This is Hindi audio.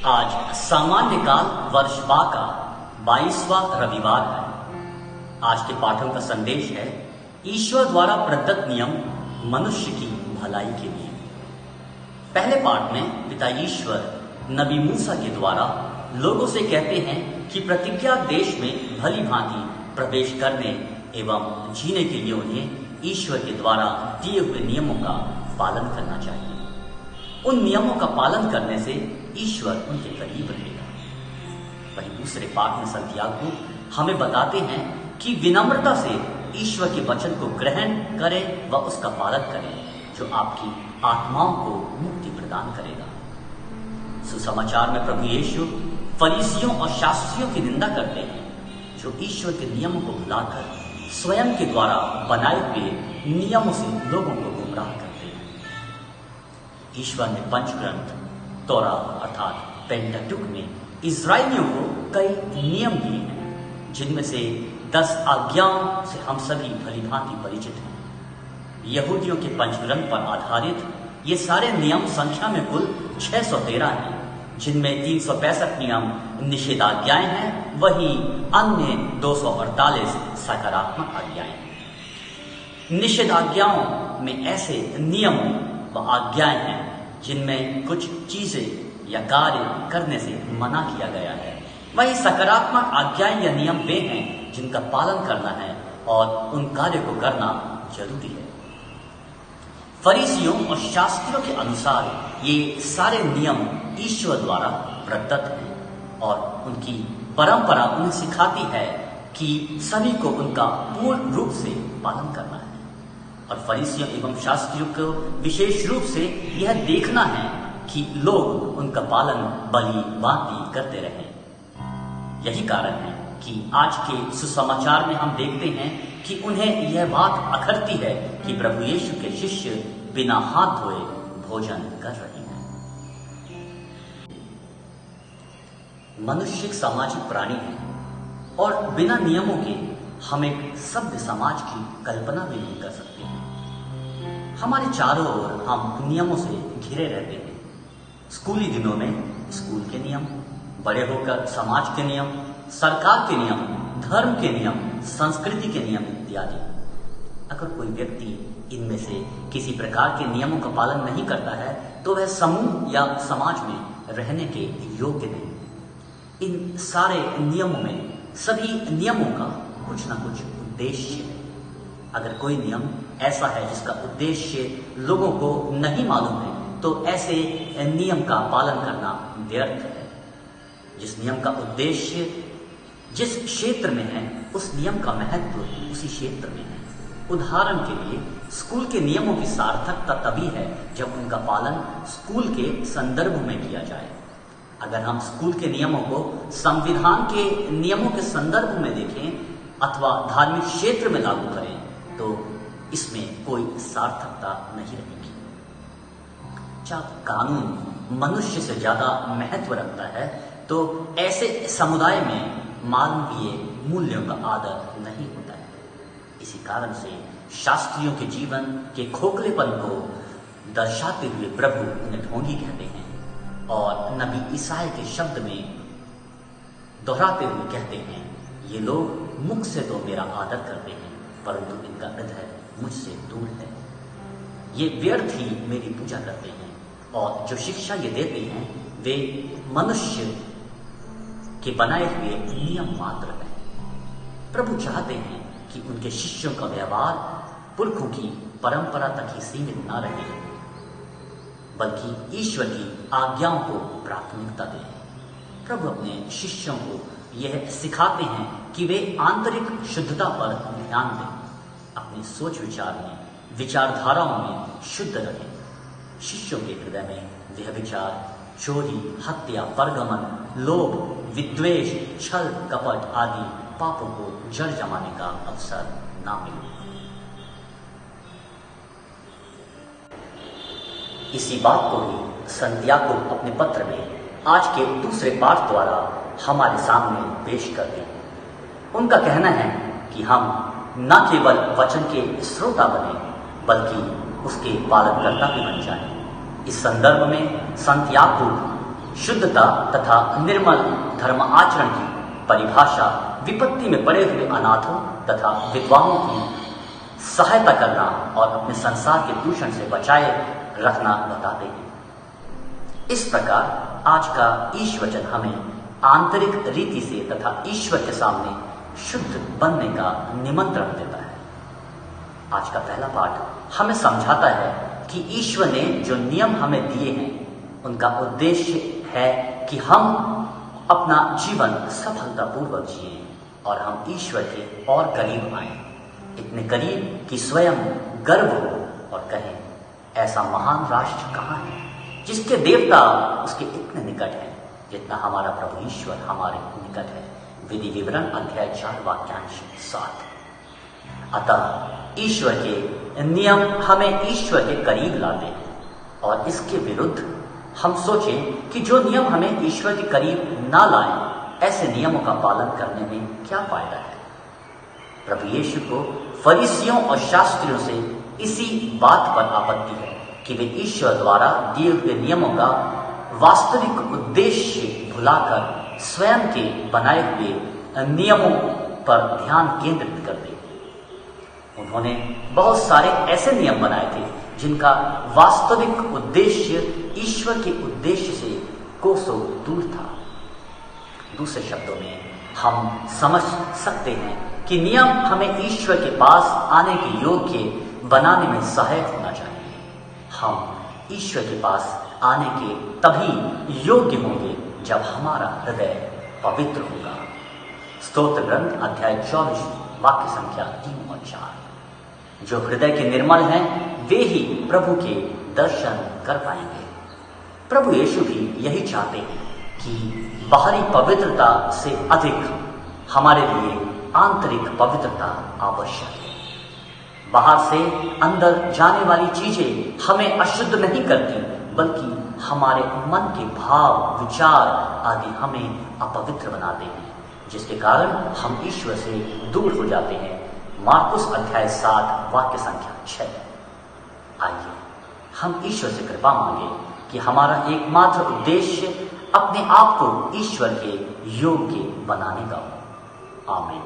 आज सामान्य काल वर्ष बा का 22वां रविवार है। आज के पाठों का संदेश है ईश्वर द्वारा प्रदत्त नियम मनुष्य की भलाई के लिए। पहले पाठ में पिता ईश्वर नबी मूसा के द्वारा लोगों से कहते हैं कि प्रतिज्ञा देश में भली भांति प्रवेश करने एवं जीने के लिए उन्हें ईश्वर के द्वारा दिए हुए नियमों का पालन करना चाहिए। उन नियमों का पालन करने से ईश्वर उनके करीब रहेगा। वहीं दूसरे पाठ में संतियागो हमें बताते हैं कि विनम्रता से ईश्वर के वचन को ग्रहण करें व उसका पालन करें, जो आपकी आत्माओं को मुक्ति प्रदान करेगा। सुसमाचार में प्रभु यीशु फरीसियों और शास्त्रियों की निंदा करते हैं, जो ईश्वर के नियमों को भुलाकर स्वयं के द्वारा बनाए हुए नियमों से लोगों को गुमराह करते हैं। ईश्वर ने पंचग्रंथ तोरा अर्थात पेंटाटुक में इजराइलियों को कई नियम दिए हैं, जिनमें से 10 आज्ञाओं से हम सभी भली भांति परिचित हैं। यहूदियों के पंचग्रंथ पर आधारित ये सारे नियम संख्या में कुल 613 हैं, जिनमें 365 नियम निषेधाज्ञाएं हैं, वहीं अन्य 248 सकारात्मक आज्ञाएं हैं। निषेधाज्ञाओं में ऐसे नियम व आज्ञाएं हैं जिनमें कुछ चीजें या कार्य करने से मना किया गया है। वहीं सकारात्मक आज्ञाएं या नियम वे हैं जिनका पालन करना है और उन कार्य को करना जरूरी है। फरीसियों और शास्त्रियों के अनुसार ये सारे नियम ईश्वर द्वारा प्रदत्त हैं और उनकी परंपरा उन्हें सिखाती है कि सभी को उनका पूर्ण रूप से पालन करना है। और फरीसियों एवं शास्त्रियों को विशेष रूप से यह देखना है कि लोग उनका पालन भली भांति करते रहें। यही कारण है कि आज के सुसमाचार में हम देखते हैं कि उन्हें यह बात अखरती है कि प्रभु यीशु के शिष्य बिना हाथ धोए भोजन कर रहे हैं। मनुष्य एक सामाजिक प्राणी है और बिना नियमों के हम एक सभ्य समाज की कल्पना भी नहीं कर सकते हैं। हमारे चारों ओर हम नियमों से घिरे रहते हैं। स्कूली दिनों में स्कूल के नियम, बड़े होकर समाज के नियम, सरकार के नियम, धर्म के नियम, संस्कृति के नियम इत्यादि। अगर कोई व्यक्ति इनमें से किसी प्रकार के नियमों का पालन नहीं करता है तो वह समूह या समाज में रहने के योग्य नहीं। इन सारे नियमों में सभी नियमों का कुछ ना कुछ उद्देश्य है। अगर कोई नियम ऐसा है जिसका उद्देश्य लोगों को नहीं मालूम है तो ऐसे नियम का पालन करना व्यर्थ है। जिस नियम का उद्देश्य जिस क्षेत्र में है उस नियम का महत्व उसी क्षेत्र में है। उदाहरण के लिए स्कूल के नियमों की सार्थकता तभी है जब उनका पालन स्कूल के संदर्भ में किया जाए। अगर हम स्कूल के नियमों को संविधान के नियमों के संदर्भ में देखें अथवा धार्मिक क्षेत्र में लागू करें तो इसमें कोई सार्थकता नहीं रहेगी। जब कानून मनुष्य से ज्यादा महत्व रखता है तो ऐसे समुदाय में मानवीय मूल्यों का आदर नहीं होता है। इसी कारण से शास्त्रियों के जीवन के खोखलेपन को दर्शाते हुए प्रभु उन्हें ढोंगी कहते हैं और नबी ईसाई के शब्द में दोहराते हुए कहते हैं, ये लोग मुख से तो मेरा आदर करते हैं परंतु इनका हृदय मुझसे दूर है। ये व्यर्थ ही मेरी पूजा करते हैं और जो शिक्षा ये देते हैं वे मनुष्य के बनाए हुए नियम मात्र है। प्रभु चाहते हैं कि उनके शिष्यों का व्यवहार पुरखों की परंपरा तक ही सीमित न रहे, बल्कि ईश्वर की आज्ञाओं को प्राथमिकता दें। प्रभु अपने शिष्यों को यह सिखाते हैं कि वे आंतरिक शुद्धता पर ध्यान दें, अपनी सोच विचार में, विचारधाराओं में शुद्ध रहें। शिष्यों के हृदय में व्यभिचार, चोरी, हत्या, परगमन, लोभ, विद्वेष, छल, कपट आदि पापों को जड़ जमाने का अवसर ना मिले। इसी बात को ही संतियागो अपने पत्र में आज के दूसरे पाठ द्वारा हमारे सामने पेश करते हैं। उनका कहना है कि हम न केवल वचन के श्रोता बने बल्कि उसके पालनकर्ता भी बन जाएं। इस संदर्भ में संतियागो शुद्धता तथा निर्मल धर्म आचरण की परिभाषा विपत्ति में पड़े हुए अनाथों तथा विधवाओं की सहायता करना और अपने संसार के दूषण से बचाए रखना बताते हैं। इस प्रकार आज का ईश्वर वचन हमें आंतरिक रीति से तथा ईश्वर के सामने शुद्ध बनने का निमंत्रण देता है। आज का पहला पाठ हमें समझाता है कि ईश्वर ने जो नियम हमें दिए हैं उनका उद्देश्य है कि हम अपना जीवन सफलतापूर्वक जिए और हम ईश्वर के और करीब आए, इतने करीब कि स्वयं गर्व हो और कहें, ऐसा महान राष्ट्र कहाँ है जिसके देवता उसके इतने निकट हैं जितना हमारा प्रभु ईश्वर हमारे निकट है। विधि विवरण अध्याय 4 वाक्यांश 7। अतः ईश्वर के नियम हमें ईश्वर के करीब लाते हैं और इसके विरुद्ध हम सोचें कि जो नियम हमें ईश्वर के करीब ना लाएं, ऐसे नियमों का पालन करने में क्या फायदा है। प्रभु यीशु को फरीसियों और शास्त्रियों से इसी बात पर आपत्ति है कि वे ईश्वर द्वारा दिए हुए नियमों का वास्तविक उद्देश्य भुलाकर स्वयं के बनाए हुए नियमों पर ध्यान केंद्रित करते। उन्होंने बहुत सारे ऐसे नियम बनाए थे जिनका वास्तविक उद्देश्य ईश्वर के उद्देश्य से कोसों दूर था। दूसरे शब्दों में हम समझ सकते हैं कि नियम हमें ईश्वर के पास आने के योग्य बनाने में सहायक होना चाहिए। हम ईश्वर के पास आने के तभी योग्य होंगे जब हमारा हृदय पवित्र होगा। स्तोत्र ग्रंथ अध्याय 24 वाक्य संख्या 3 और 4। जो हृदय के निर्मल हैं वे ही प्रभु के दर्शन कर पाएंगे। प्रभु यीशु भी यही चाहते हैं कि बाहरी पवित्रता से अधिक हमारे लिए आंतरिक पवित्रता आवश्यक है। बाहर से अंदर जाने वाली चीजें हमें अशुद्ध नहीं करती, बल्कि हमारे मन के भाव विचार आदि हमें अपवित्र बनाते हैं, जिसके कारण हम ईश्वर से दूर हो जाते हैं। मार्कुस अध्याय 7 वाक्य संख्या 6। आइए हम ईश्वर से कृपा मांगे कि हमारा एकमात्र उद्देश्य अपने आप को ईश्वर के योग्य बनाने का हो। आमीन।